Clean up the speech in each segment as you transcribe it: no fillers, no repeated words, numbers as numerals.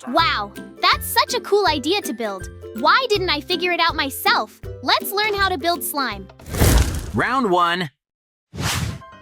Wow, that's such a cool idea to build. Why didn't I figure it out myself? Let's learn how to build slime. Round 1.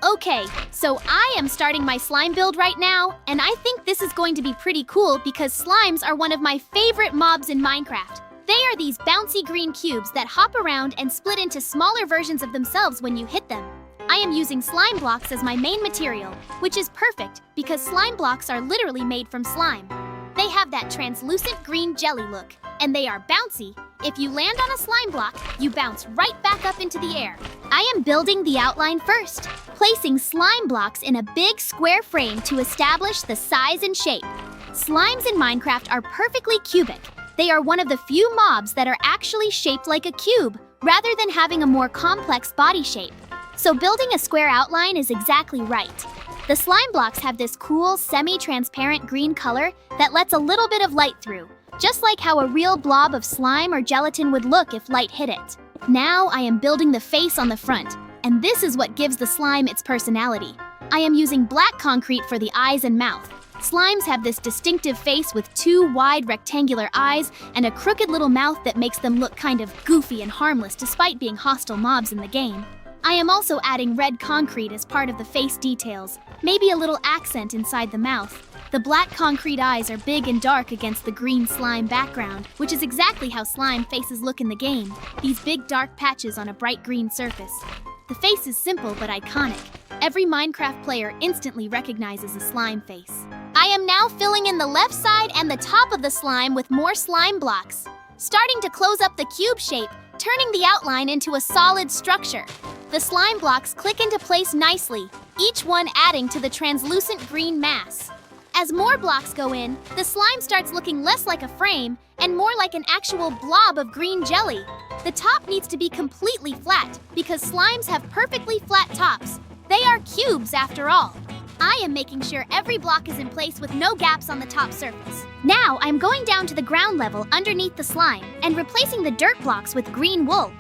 Okay, so I am starting my slime build right now, and I think this is going to be pretty cool because slimes are one of my favorite mobs in Minecraft. They are these bouncy green cubes that hop around and split into smaller versions of themselves when you hit them. I am using slime blocks as my main material, which is perfect because slime blocks are literally made from slime. They have that translucent green jelly look, and they are bouncy. If you land on a slime block, you bounce right back up into the air. I am building the outline first, placing slime blocks in a big square frame to establish the size and shape. Slimes in Minecraft are perfectly cubic. They are one of the few mobs that are actually shaped like a cube, rather than having a more complex body shape. So building a square outline is exactly right. The slime blocks have this cool, semi-transparent green color that lets a little bit of light through, just like how a real blob of slime or gelatin would look if light hit it. Now I am building the face on the front, and this is what gives the slime its personality. I am using black concrete for the eyes and mouth. Slimes have this distinctive face with 2 wide rectangular eyes and a crooked little mouth that makes them look kind of goofy and harmless despite being hostile mobs in the game. I am also adding red concrete as part of the face details, maybe a little accent inside the mouth. The black concrete eyes are big and dark against the green slime background, which is exactly how slime faces look in the game. These big dark patches on a bright green surface. The face is simple but iconic. Every Minecraft player instantly recognizes a slime face. I am now filling in the left side and the top of the slime with more slime blocks, starting to close up the cube shape, turning the outline into a solid structure. The slime blocks click into place nicely, each one adding to the translucent green mass. As more blocks go in, the slime starts looking less like a frame and more like an actual blob of green jelly. The top needs to be completely flat because slimes have perfectly flat tops. They are cubes after all. I am making sure every block is in place with no gaps on the top surface. Now I'm going down to the ground level underneath the slime and replacing the dirt blocks with green wool.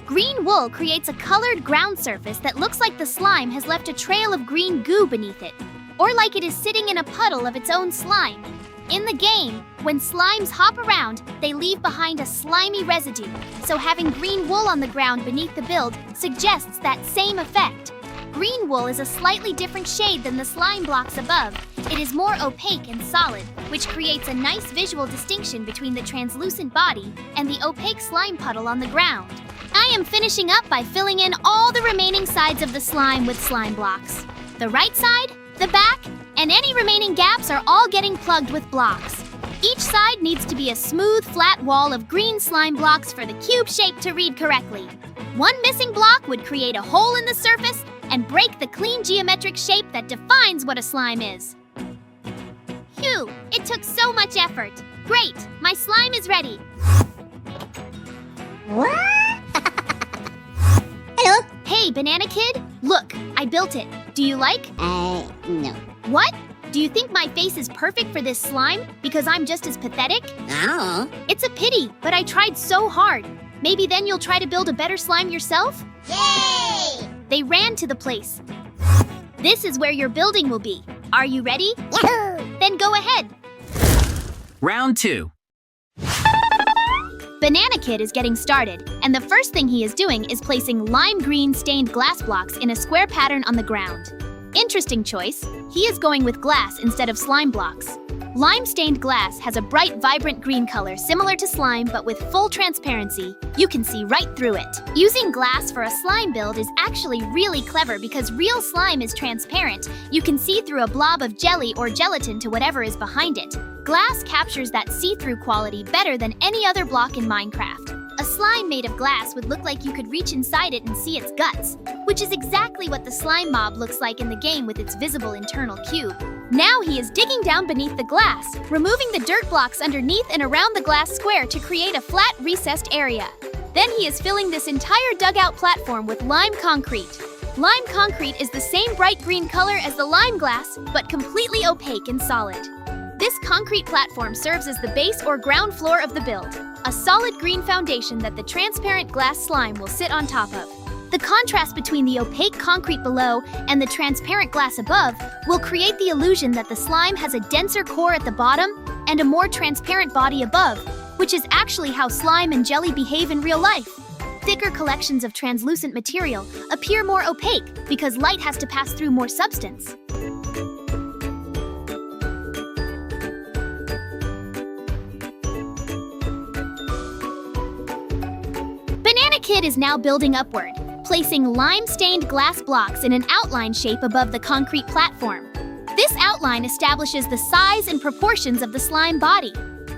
Green wool creates a colored ground surface that looks like the slime has left a trail of green goo beneath it, or like it is sitting in a puddle of its own slime. In the game, when slimes hop around, they leave behind a slimy residue, so having green wool on the ground beneath the build suggests that same effect. Green wool is a slightly different shade than the slime blocks above. It is more opaque and solid, which creates a nice visual distinction between the translucent body and the opaque slime puddle on the ground. I am finishing up by filling in all the remaining sides of the slime with slime blocks. The right side, the back, and any remaining gaps are all getting plugged with blocks. Each side needs to be a smooth, flat wall of green slime blocks for the cube shape to read correctly. One missing block would create a hole in the surface and break the clean geometric shape that defines what a slime is. Phew, it took so much effort. Great, my slime is ready. What? Hello? Hey, Banana Kid, look, I built it. Do you like? No. What? Do you think my face is perfect for this slime because I'm just as pathetic? Oh. It's a pity, but I tried so hard. Maybe then you'll try to build a better slime yourself? Yay! They ran to the place. This is where your building will be. Are you ready? Yahoo! Then go ahead. Round 2. Banana Kid is getting started, and the first thing he is doing is placing lime green stained glass blocks in a square pattern on the ground. Interesting choice. He is going with glass instead of slime blocks. Lime stained glass has a bright, vibrant green color similar to slime but with full transparency. You can see right through it. Using glass for a slime build is actually really clever because real slime is transparent. You can see through a blob of jelly or gelatin to whatever is behind it. Glass captures that see-through quality better than any other block in Minecraft. A slime made of glass would look like you could reach inside it and see its guts, which is exactly what the slime mob looks like in the game with its visible internal cube. Now he is digging down beneath the glass, removing the dirt blocks underneath and around the glass square to create a flat, recessed area. Then he is filling this entire dugout platform with lime concrete. Lime concrete is the same bright green color as the lime glass, but completely opaque and solid. This concrete platform serves as the base or ground floor of the build, a solid green foundation that the transparent glass slime will sit on top of. The contrast between the opaque concrete below and the transparent glass above will create the illusion that the slime has a denser core at the bottom and a more transparent body above, which is actually how slime and jelly behave in real life. Thicker collections of translucent material appear more opaque because light has to pass through more substance. Banana Kid is now building upward, placing lime-stained glass blocks in an outline shape above the concrete platform. This outline establishes the size and proportions of the slime body.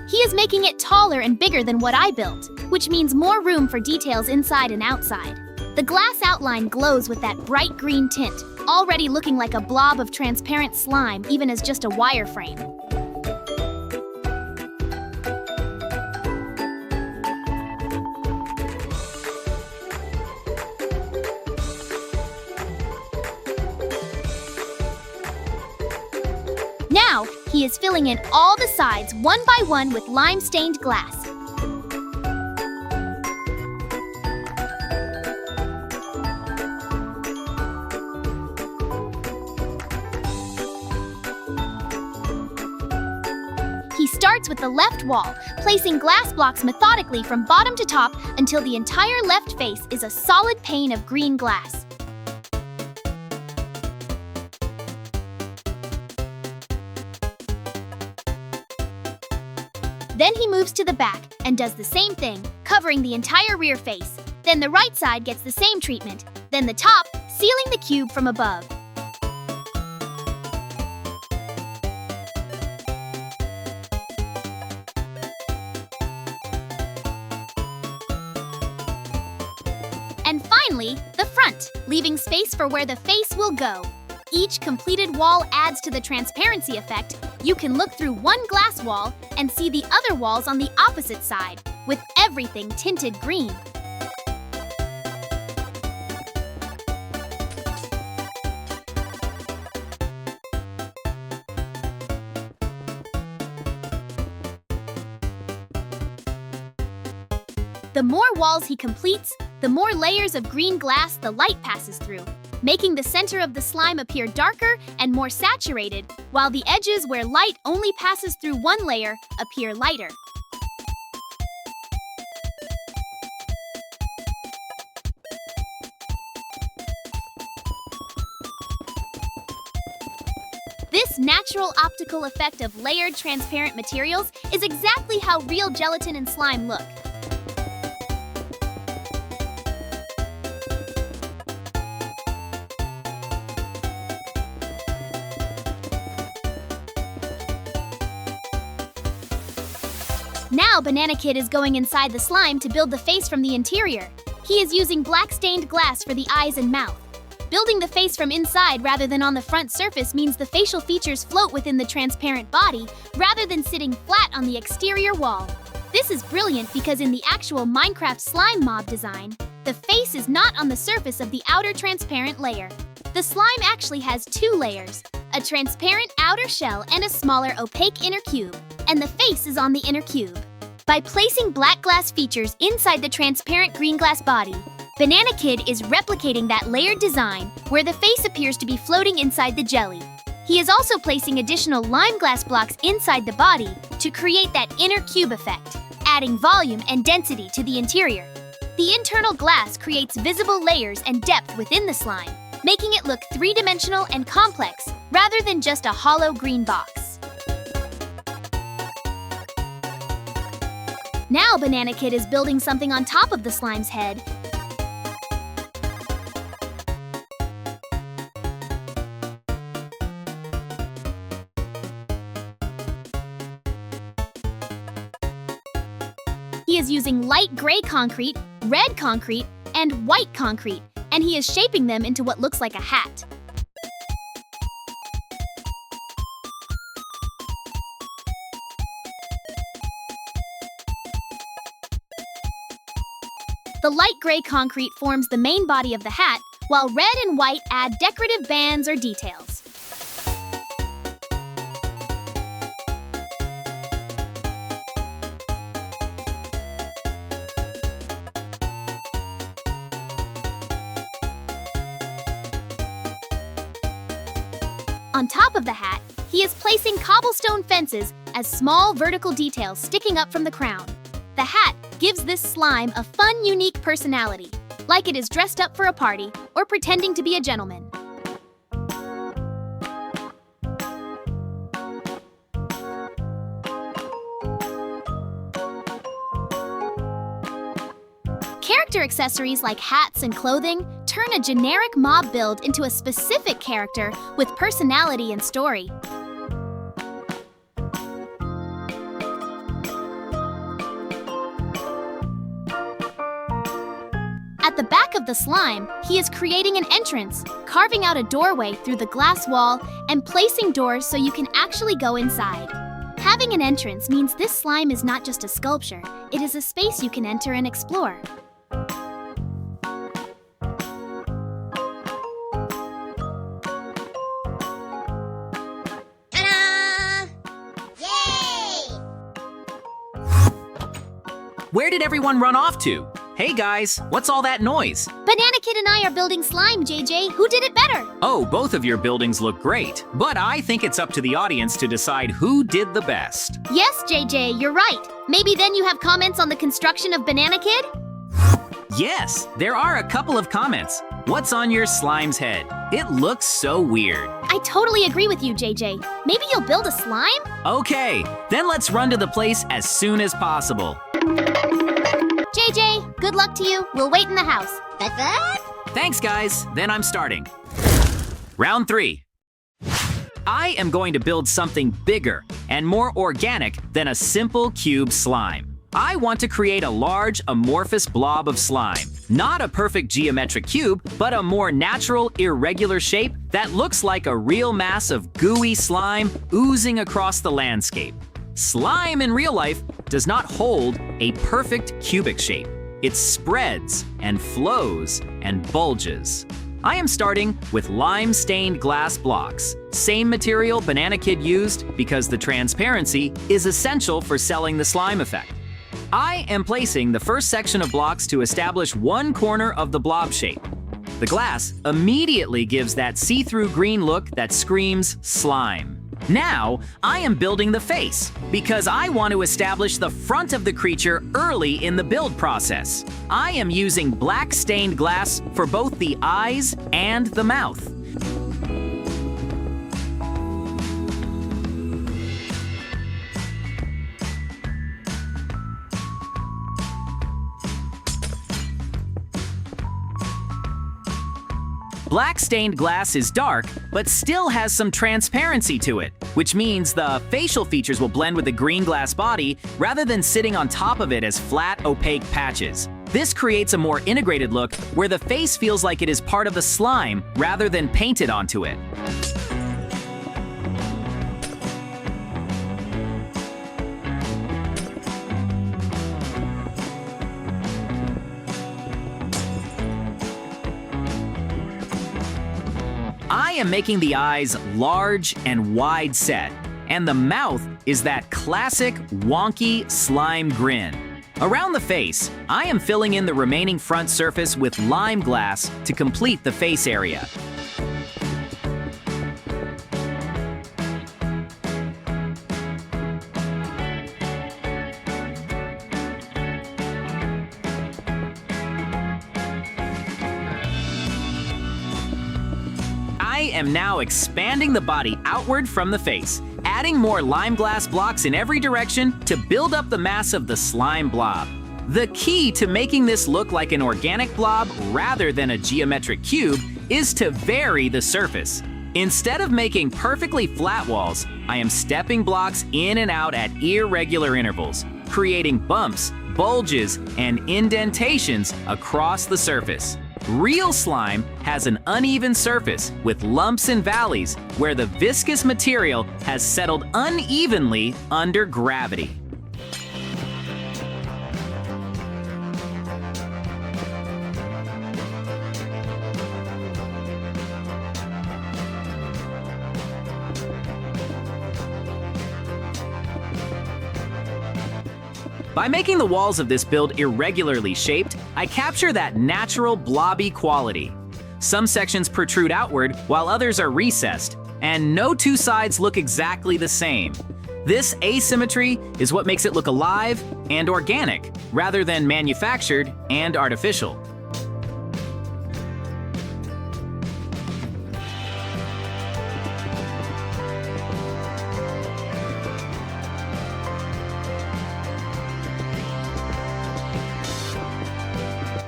He is making it taller and bigger than what I built, which means more room for details inside and outside. The glass outline glows with that bright green tint, already looking like a blob of transparent slime even as just a wireframe. Now, he is filling in all the sides one by one with lime-stained glass. He starts with the left wall, placing glass blocks methodically from bottom to top until the entire left face is a solid pane of green glass. Then he moves to the back and does the same thing, covering the entire rear face. Then the right side gets the same treatment, then the top, sealing the cube from above. And finally, the front, leaving space for where the face will go. Each completed wall adds to the transparency effect. You can look through one glass wall and see the other walls on the opposite side, with everything tinted green. The more walls he completes, the more layers of green glass the light passes through, making the center of the slime appear darker and more saturated, while the edges where light only passes through one layer appear lighter. This natural optical effect of layered transparent materials is exactly how real gelatin and slime look. Now Banana Kid is going inside the slime to build the face from the interior. He is using black stained glass for the eyes and mouth. Building the face from inside rather than on the front surface means the facial features float within the transparent body rather than sitting flat on the exterior wall. This is brilliant because in the actual Minecraft slime mob design, the face is not on the surface of the outer transparent layer. The slime actually has two layers, a transparent outer shell and a smaller opaque inner cube, and the face is on the inner cube. By placing black glass features inside the transparent green glass body, Banana Kid is replicating that layered design where the face appears to be floating inside the jelly. He is also placing additional lime glass blocks inside the body to create that inner cube effect, adding volume and density to the interior. The internal glass creates visible layers and depth within the slime, making it look three-dimensional and complex rather than just a hollow green box. Now Banana Kid is building something on top of the slime's head. He is using light gray concrete, red concrete, and white concrete, and he is shaping them into what looks like a hat. The light gray concrete forms the main body of the hat, while red and white add decorative bands or details. On top of the hat, he is placing cobblestone fences as small vertical details sticking up from the crown. The hat gives this slime a fun, unique personality, like it is dressed up for a party or pretending to be a gentleman. Character accessories like hats and clothing turn a generic mob build into a specific character with personality and story. At the back of the slime, he is creating an entrance, carving out a doorway through the glass wall and placing doors so you can actually go inside. Having an entrance means this slime is not just a sculpture, it is a space you can enter and explore. Ta-da! Yay! Where did everyone run off to? Hey guys, what's all that noise? Banana Kid and I are building slime, JJ. Who did it better? Oh, both of your buildings look great, but I think it's up to the audience to decide who did the best. Yes, JJ, you're right. Maybe then you have comments on the construction of Banana Kid? Yes, there are a couple of comments. What's on your slime's head? It looks so weird. I totally agree with you, JJ. Maybe you'll build a slime? Okay, then let's run to the place as soon as possible. JJ, good luck to you. We'll wait in the house. Thanks, guys. Then I'm starting. Round 3. I am going to build something bigger and more organic than a simple cube slime. I want to create a large, amorphous blob of slime. Not a perfect geometric cube, but a more natural, irregular shape that looks like a real mass of gooey slime oozing across the landscape. Slime in real life does not hold a perfect cubic shape. It spreads and flows and bulges. I am starting with lime-stained glass blocks. Same material Banana Kid used because the transparency is essential for selling the slime effect. I am placing the first section of blocks to establish one corner of the blob shape. The glass immediately gives that see-through green look that screams slime. Now, I am building the face because I want to establish the front of the creature early in the build process. I am using black stained glass for both the eyes and the mouth. Black stained glass is dark, but still has some transparency to it, which means the facial features will blend with the green glass body rather than sitting on top of it as flat, opaque patches. This creates a more integrated look where the face feels like it is part of the slime rather than painted onto it. I am making the eyes large and wide set, and the mouth is that classic wonky slime grin. Around the face, I am filling in the remaining front surface with lime glass to complete the face area. I am now expanding the body outward from the face, adding more lime glass blocks in every direction to build up the mass of the slime blob. The key to making this look like an organic blob rather than a geometric cube is to vary the surface. Instead of making perfectly flat walls, I am stepping blocks in and out at irregular intervals, creating bumps, bulges, and indentations across the surface. Real slime has an uneven surface with lumps and valleys where the viscous material has settled unevenly under gravity. By making the walls of this build irregularly shaped, I capture that natural blobby quality. Some sections protrude outward while others are recessed, and no two sides look exactly the same. This asymmetry is what makes it look alive and organic, rather than manufactured and artificial.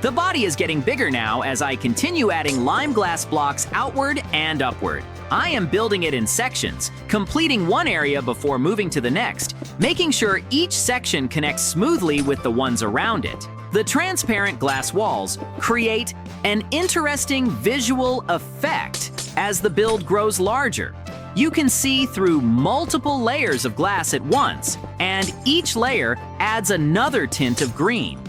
The body is getting bigger now as I continue adding lime glass blocks outward and upward. I am building it in sections, completing one area before moving to the next, making sure each section connects smoothly with the ones around it. The transparent glass walls create an interesting visual effect as the build grows larger. You can see through multiple layers of glass at once, and each layer adds another tint of green.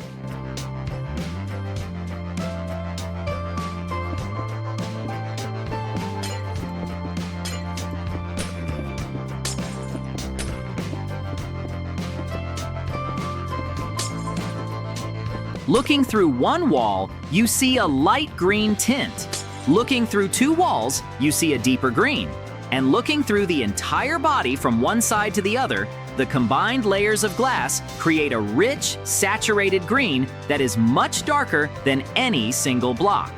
Looking through one wall, you see a light green tint. Looking through two walls, you see a deeper green. And looking through the entire body from one side to the other, the combined layers of glass create a rich, saturated green that is much darker than any single block.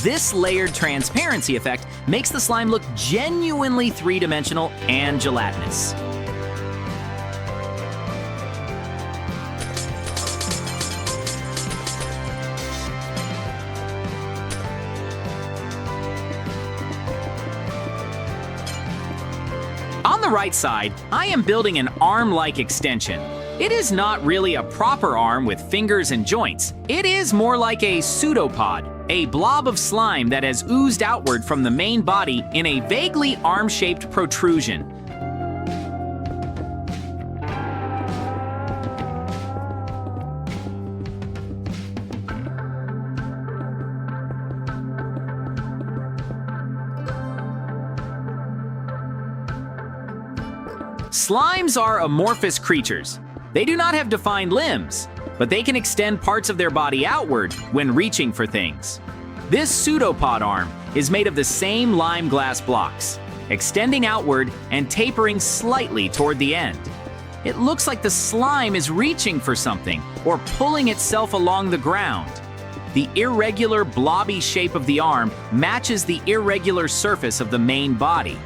This layered transparency effect makes the slime look genuinely three-dimensional and gelatinous. On the right side, I am building an arm-like extension. It is not really a proper arm with fingers and joints. It is more like a pseudopod, a blob of slime that has oozed outward from the main body in a vaguely arm-shaped protrusion. Slimes are amorphous creatures. They do not have defined limbs, but they can extend parts of their body outward when reaching for things. This pseudopod arm is made of the same lime glass blocks, extending outward and tapering slightly toward the end. It looks like the slime is reaching for something or pulling itself along the ground. The irregular, blobby shape of the arm matches the irregular surface of the main body.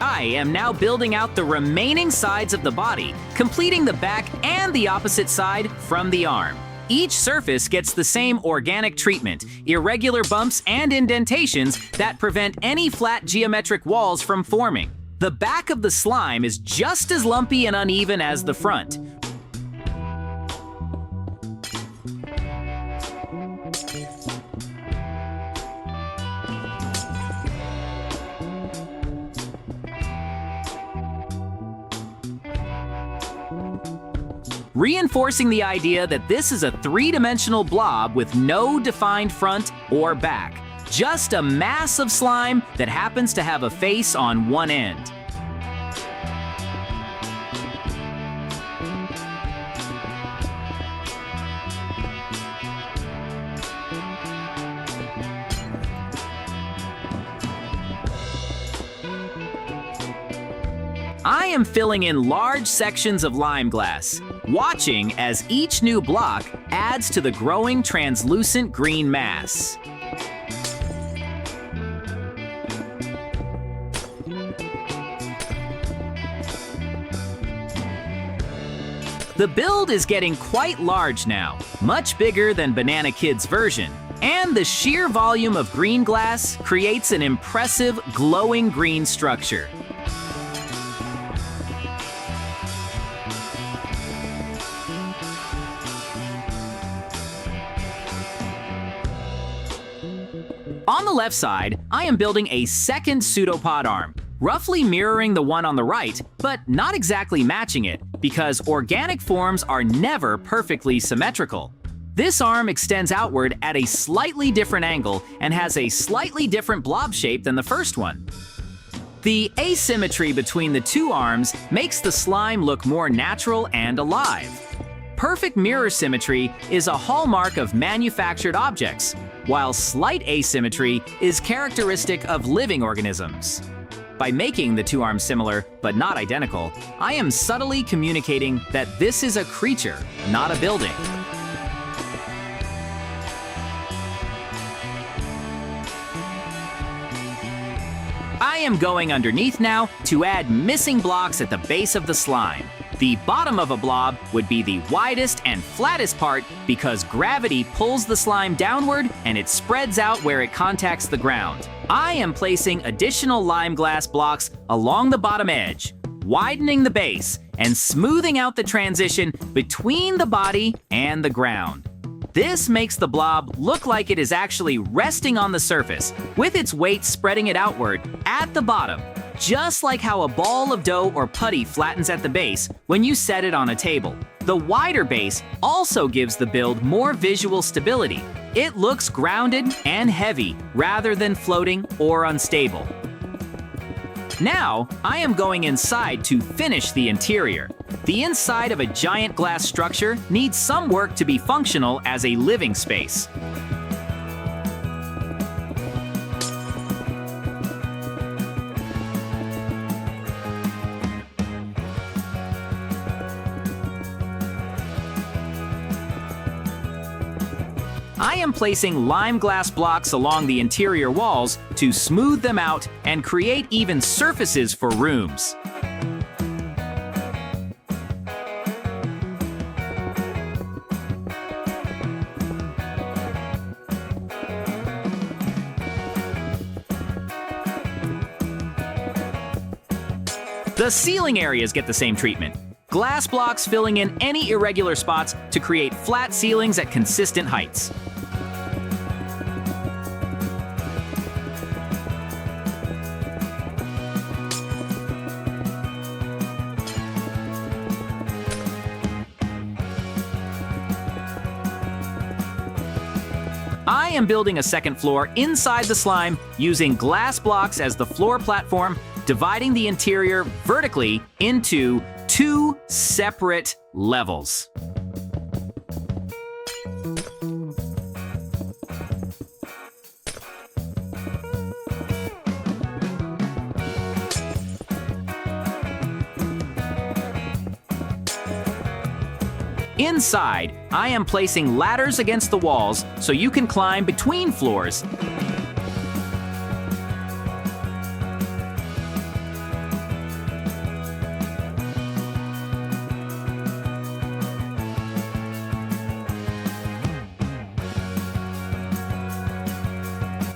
I am now building out the remaining sides of the body, completing the back and the opposite side from the arm. Each surface gets the same organic treatment, irregular bumps and indentations that prevent any flat geometric walls from forming. The back of the slime is just as lumpy and uneven as the front. Reinforcing the idea that this is a three-dimensional blob with no defined front or back, just a mass of slime that happens to have a face on one end. I am filling in large sections of lime glass, watching as each new block adds to the growing translucent green mass. The build is getting quite large now, much bigger than Banana Kid's version, and the sheer volume of green glass creates an impressive glowing green structure. On the left side, I am building a second pseudopod arm, roughly mirroring the one on the right, but not exactly matching it, because organic forms are never perfectly symmetrical. This arm extends outward at a slightly different angle and has a slightly different blob shape than the first one. The asymmetry between the two arms makes the slime look more natural and alive. Perfect mirror symmetry is a hallmark of manufactured objects, while slight asymmetry is characteristic of living organisms. By making the two arms similar but not identical, I am subtly communicating that this is a creature, not a building. I am going underneath now to add missing blocks at the base of the slime. The bottom of a blob would be the widest and flattest part because gravity pulls the slime downward and it spreads out where it contacts the ground. I am placing additional lime glass blocks along the bottom edge, widening the base and smoothing out the transition between the body and the ground. This makes the blob look like it is actually resting on the surface, with its weight spreading it outward at the bottom, just like how a ball of dough or putty flattens at the base when you set it on a table. The wider base also gives the build more visual stability. It looks grounded and heavy rather than floating or unstable. Now, I am going inside to finish the interior. The inside of a giant glass structure needs some work to be functional as a living space. I am placing lime glass blocks along the interior walls to smooth them out and create even surfaces for rooms. The ceiling areas get the same treatment. Glass blocks filling in any irregular spots to create flat ceilings at consistent heights. I am building a second floor inside the slime using glass blocks as the floor platform, dividing the interior vertically into two separate levels. Inside, I am placing ladders against the walls so you can climb between floors.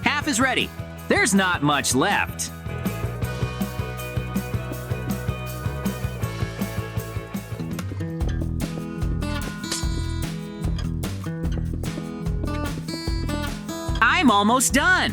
Half is ready. There's not much left. I'm almost done.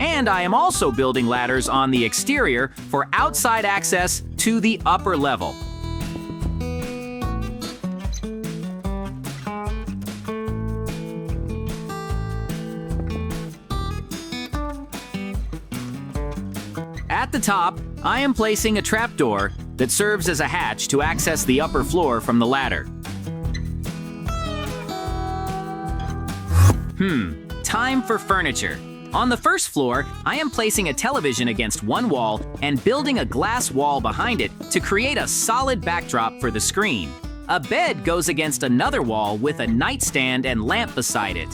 And I am also building ladders on the exterior for outside access to the upper level. At the top, I am placing a trapdoor that serves as a hatch to access the upper floor from the ladder. Time for furniture. On the first floor, I am placing a television against one wall and building a glass wall behind it to create a solid backdrop for the screen. A bed goes against another wall with a nightstand and lamp beside it.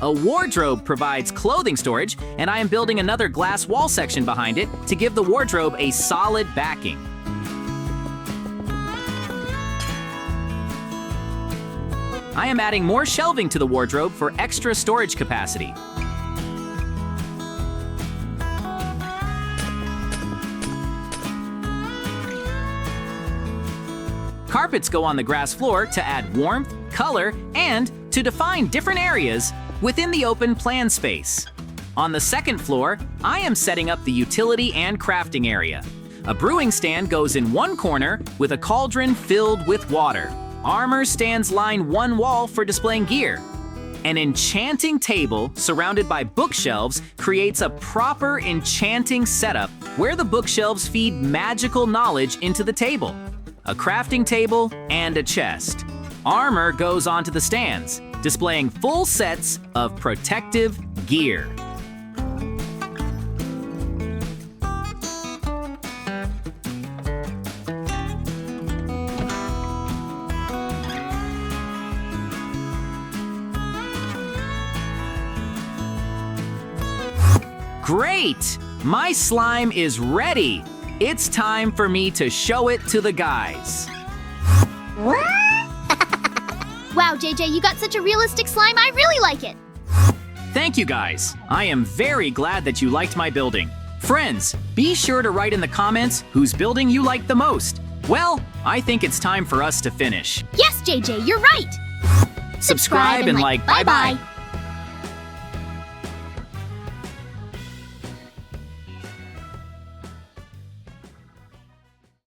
A wardrobe provides clothing storage, and I am building another glass wall section behind it to give the wardrobe a solid backing. I am adding more shelving to the wardrobe for extra storage capacity. Carpets go on the grass floor to add warmth, color, and to define different areas within the open plan space. On the second floor, I am setting up the utility and crafting area. A brewing stand goes in one corner with a cauldron filled with water. Armor stands line one wall for displaying gear. An enchanting table surrounded by bookshelves creates a proper enchanting setup where the bookshelves feed magical knowledge into the table. A crafting table and a chest. Armor goes onto the stands, displaying full sets of protective gear. Great! My slime is ready! It's time for me to show it to the guys. Wow, JJ, you got such a realistic slime. I really like it. Thank you guys. I am very glad that you liked my building. Friends, be sure to write in the comments whose building you liked the most. Well, I think it's time for us to finish. Yes, JJ, you're right. Subscribe and like. Bye-bye.